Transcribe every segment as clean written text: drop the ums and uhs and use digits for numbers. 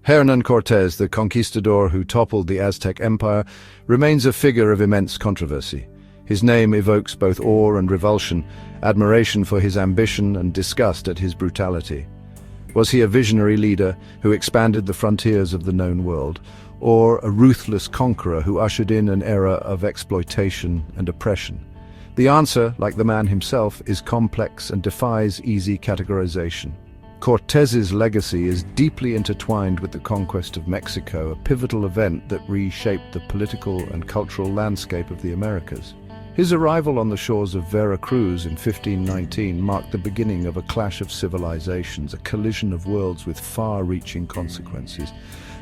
Hernán Cortés, the conquistador who toppled the Aztec Empire, remains a figure of immense controversy. His name evokes both awe and revulsion, admiration for his ambition and disgust at his brutality. Was he a visionary leader who expanded the frontiers of the known world, or a ruthless conqueror who ushered in an era of exploitation and oppression? The answer, like the man himself, is complex and defies easy categorization. Cortés's legacy is deeply intertwined with the conquest of Mexico, a pivotal event that reshaped the political and cultural landscape of the Americas. His arrival on the shores of Veracruz in 1519 marked the beginning of a clash of civilizations, a collision of worlds with far-reaching consequences.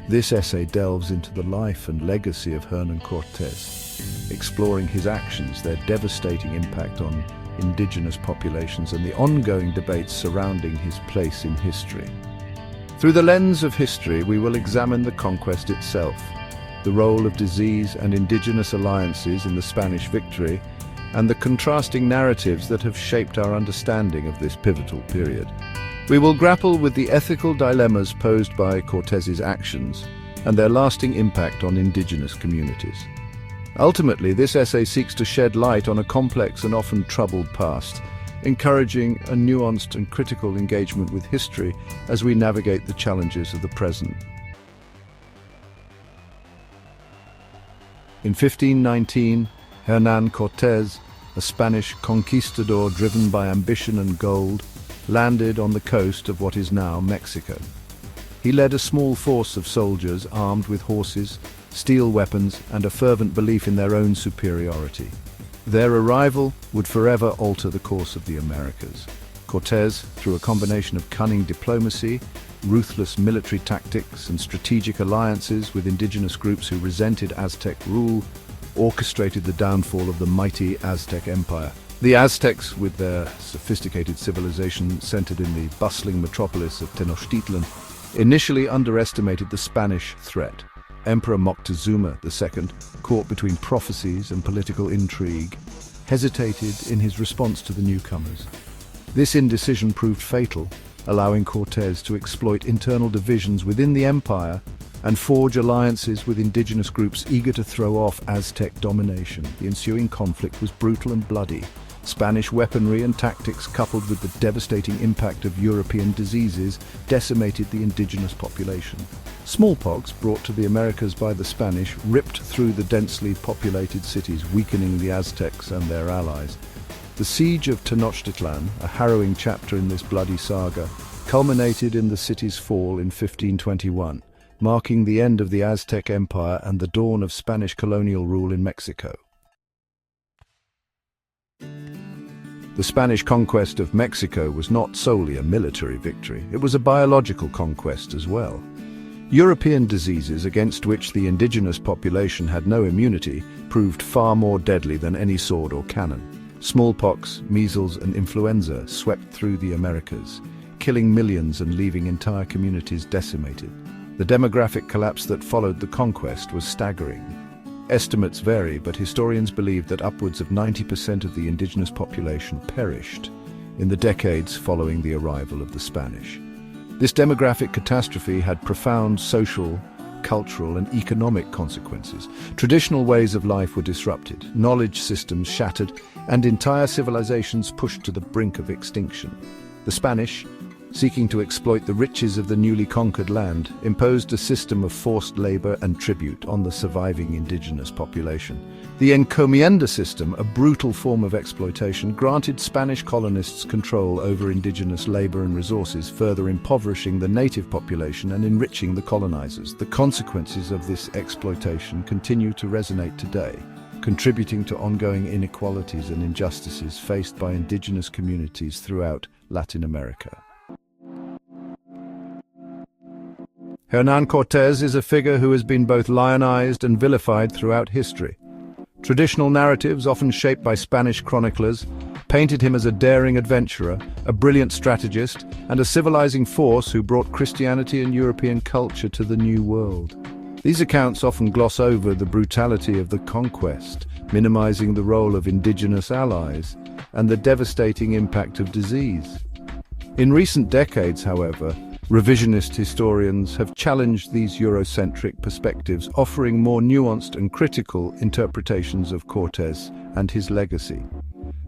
This essay delves into the life and legacy of Hernán Cortés, exploring his actions, their devastating impact on indigenous populations, and the ongoing debates surrounding his place in history. Through the lens of history, we will examine the conquest itself, the role of disease and indigenous alliances in the Spanish victory, and the contrasting narratives that have shaped our understanding of this pivotal period. We will grapple with the ethical dilemmas posed by Cortés's actions and their lasting impact on indigenous communities. Ultimately, this essay seeks to shed light on a complex and often troubled past, encouraging a nuanced and critical engagement with history as we navigate the challenges of the present. In 1519, Hernán Cortés, a Spanish conquistador driven by ambition and gold, landed on the coast of what is now Mexico. He led a small force of soldiers armed with horses, steel weapons, and a fervent belief in their own superiority. Their arrival would forever alter the course of the Americas. Cortés, through a combination of cunning diplomacy, ruthless military tactics, and strategic alliances with indigenous groups who resented Aztec rule, orchestrated the downfall of the mighty Aztec Empire. The Aztecs, with their sophisticated civilization centered in the bustling metropolis of Tenochtitlan, initially underestimated the Spanish threat. Emperor Moctezuma II, caught between prophecies and political intrigue, hesitated in his response to the newcomers. This indecision proved fatal, allowing Cortés to exploit internal divisions within the empire and forge alliances with indigenous groups eager to throw off Aztec domination. The ensuing conflict was brutal and bloody. Spanish weaponry and tactics, coupled with the devastating impact of European diseases, decimated the indigenous population. Smallpox, brought to the Americas by the Spanish, ripped through the densely populated cities, weakening the Aztecs and their allies. The siege of Tenochtitlan, a harrowing chapter in this bloody saga, culminated in the city's fall in 1521, marking the end of the Aztec Empire and the dawn of Spanish colonial rule in Mexico. The Spanish conquest of Mexico was not solely a military victory, it was a biological conquest as well. European diseases, against which the indigenous population had no immunity, proved far more deadly than any sword or cannon. Smallpox, measles, and influenza swept through the Americas, killing millions and leaving entire communities decimated. The demographic collapse that followed the conquest was staggering. Estimates vary, but historians believe that upwards of 90% of the indigenous population perished in the decades following the arrival of the Spanish. This demographic catastrophe had profound social, cultural, and economic consequences. Traditional ways of life were disrupted, knowledge systems shattered, and entire civilizations pushed to the brink of extinction. The Spanish, seeking to exploit the riches of the newly conquered land, imposed a system of forced labor and tribute on the surviving indigenous population. The encomienda system, a brutal form of exploitation, granted Spanish colonists control over indigenous labor and resources, further impoverishing the native population and enriching the colonizers. The consequences of this exploitation continue to resonate today, contributing to ongoing inequalities and injustices faced by indigenous communities throughout Latin America. Hernán Cortés is a figure who has been both lionized and vilified throughout history. Traditional narratives, often shaped by Spanish chroniclers, painted him as a daring adventurer, a brilliant strategist, and a civilizing force who brought Christianity and European culture to the New World. These accounts often gloss over the brutality of the conquest, minimizing the role of indigenous allies and the devastating impact of disease. In recent decades, however, Revisionist historians have challenged these Eurocentric perspectives, offering more nuanced and critical interpretations of Cortés and his legacy.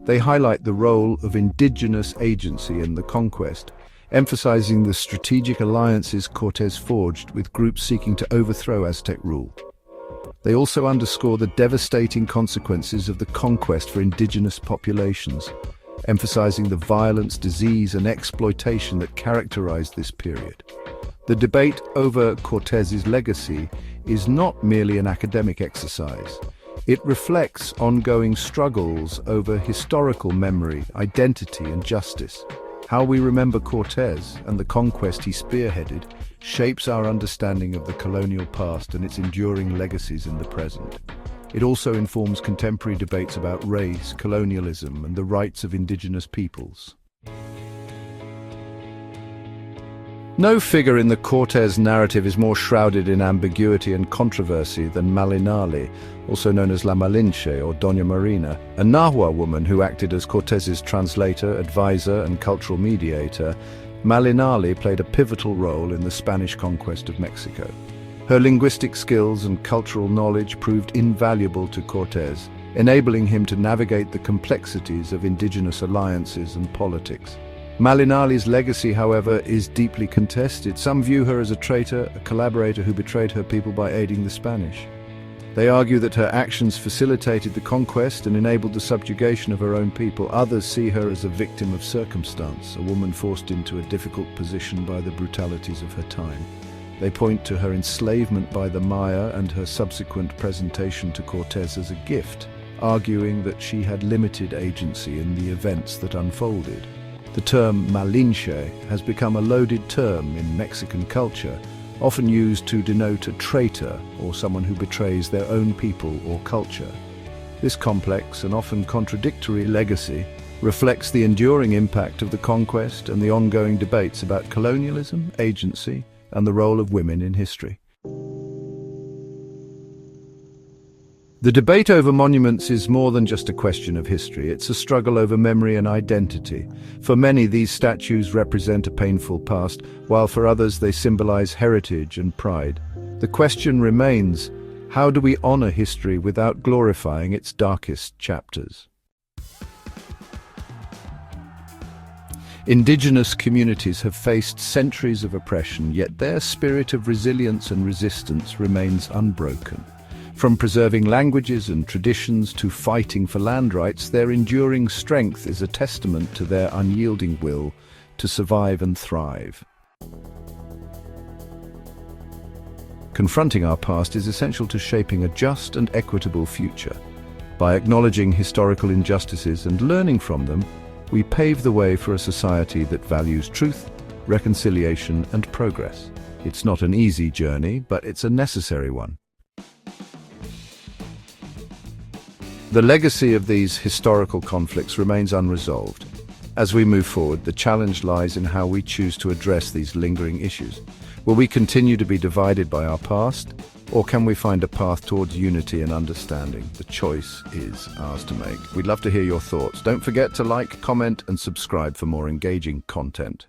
They highlight the role of indigenous agency in the conquest, emphasizing the strategic alliances Cortés forged with groups seeking to overthrow Aztec rule. They also underscore the devastating consequences of the conquest for indigenous populations, emphasizing the violence, disease, and exploitation that characterized this period. The debate over Cortés's legacy is not merely an academic exercise. It reflects ongoing struggles over historical memory, identity, and justice. How we remember Cortés and the conquest he spearheaded shapes our understanding of the colonial past and its enduring legacies in the present. It also informs contemporary debates about race, colonialism, and the rights of indigenous peoples. No figure in the Cortés narrative is more shrouded in ambiguity and controversy than Malinali, also known as La Malinche or Doña Marina, a Nahua woman who acted as Cortés's translator, advisor, and cultural mediator. Malinali played a pivotal role in the Spanish conquest of Mexico. Her linguistic skills and cultural knowledge proved invaluable to Cortés, enabling him to navigate the complexities of indigenous alliances and politics. Malinali's legacy, however, is deeply contested. Some view her as a traitor, a collaborator who betrayed her people by aiding the Spanish. They argue that her actions facilitated the conquest and enabled the subjugation of her own people. Others see her as a victim of circumstance, a woman forced into a difficult position by the brutalities of her time. They point to her enslavement by the Maya and her subsequent presentation to Cortés as a gift, arguing that she had limited agency in the events that unfolded. The term Malinche has become a loaded term in Mexican culture, often used to denote a traitor or someone who betrays their own people or culture. This complex and often contradictory legacy reflects the enduring impact of the conquest and the ongoing debates about colonialism, agency, and the role of women in history. The debate over monuments is more than just a question of history. It's a struggle over memory and identity. For many, these statues represent a painful past, while for others they symbolize heritage and pride. The question remains, how do we honor history without glorifying its darkest chapters? Indigenous communities have faced centuries of oppression, yet their spirit of resilience and resistance remains unbroken. From preserving languages and traditions to fighting for land rights, their enduring strength is a testament to their unyielding will to survive and thrive. Confronting our past is essential to shaping a just and equitable future. By acknowledging historical injustices and learning from them, we pave the way for a society that values truth, reconciliation, and progress. It's not an easy journey, but it's a necessary one. The legacy of these historical conflicts remains unresolved. As we move forward, the challenge lies in how we choose to address these lingering issues. Will we continue to be divided by our past, or can we find a path towards unity and understanding? The choice is ours to make. We'd love to hear your thoughts. Don't forget to like, comment, and subscribe for more engaging content.